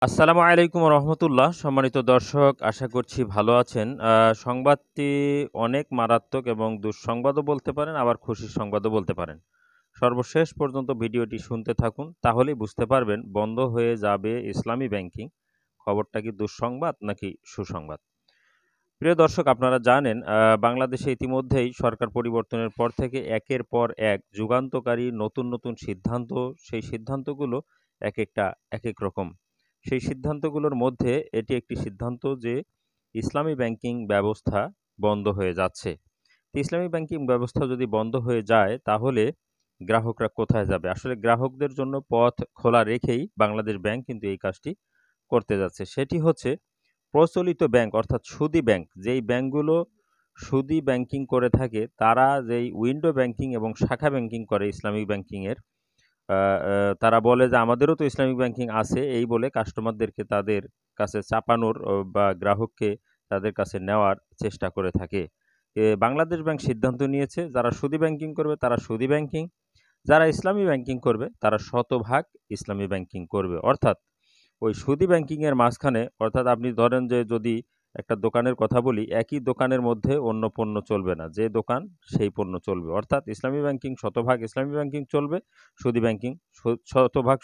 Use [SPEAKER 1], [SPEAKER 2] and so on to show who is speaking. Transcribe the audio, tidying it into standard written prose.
[SPEAKER 1] আসসালামু আলাইকুম রহমতুল্লাহ। সম্মানিত দর্শক, আশা করছি ভালো আছেন। সংবাদটি অনেক মারাত্মক এবং দুঃসংবাদও বলতে পারেন, আবার খুশির সংবাদও বলতে পারেন। সর্বশেষ পর্যন্ত ভিডিওটি শুনতে থাকুন, তাহলেই বুঝতে পারবেন বন্ধ হয়ে যাবে ইসলামী ব্যাংকিং। খবরটা কি দুঃসংবাদ নাকি সুসংবাদ? প্রিয় দর্শক, আপনারা জানেন বাংলাদেশে ইতিমধ্যেই সরকার পরিবর্তনের পর থেকে একের পর এক যুগান্তকারী নতুন নতুন সিদ্ধান্ত, সেই সিদ্ধান্তগুলো একেকটা একেক রকম। সেই সিদ্ধান্তগুলোর মধ্যে এটি একটি সিদ্ধান্ত যে ইসলামী ব্যাংকিং ব্যবস্থা বন্ধ হয়ে যাচ্ছে। তো ইসলামী ব্যাংকিং ব্যবস্থা যদি বন্ধ হয়ে যায়, তাহলে গ্রাহকরা কোথায় যাবে? আসলে গ্রাহকদের জন্য পথ খোলা রেখেই বাংলাদেশ ব্যাংক কিন্তু এই কাজটি করতে যাচ্ছে। সেটি হচ্ছে প্রচলিত ব্যাংক, অর্থাৎ সুদী ব্যাংক, যেই ব্যাংকগুলো সুদী ব্যাংকিং করে থাকে, তারা যেই উইন্ডো ব্যাংকিং এবং শাখা ব্যাংকিং করে ইসলামিক ব্যাংকিংয়ের, আ আ তারা বলে যে আমাদেরও তো ইসলামিক ব্যাংকিং আছে, এই বলে কাস্টমারদেরকে তাদের কাছে চাপানোর বা গ্রাহককে তাদের কাছে নেওয়ার চেষ্টা করে থাকে। বাংলাদেশ ব্যাংক সিদ্ধান্ত নিয়েছে যারা সুদী ব্যাংকিং করবে তারা সুদী ব্যাংকিং, যারা ইসলামী ব্যাংকিং করবে তারা শতভাগ ইসলামী ব্যাংকিং করবে। অর্থাৎ ওই সুদী ব্যাংকিংয়ের মাঝখানে, অর্থাৎ আপনি ধরেন যে যদি একটা দোকানের কথা বলি, একই দোকানের মধ্যে অন্য পণ্য চলবে না। যে দোকান সেই পণ্য চলবে। অর্থাৎ ইসলামী ব্যাংকিং শতভাগ ইসলামী ব্যাংকিং চলবে, সুদী ব্যাংকিং শতভাগ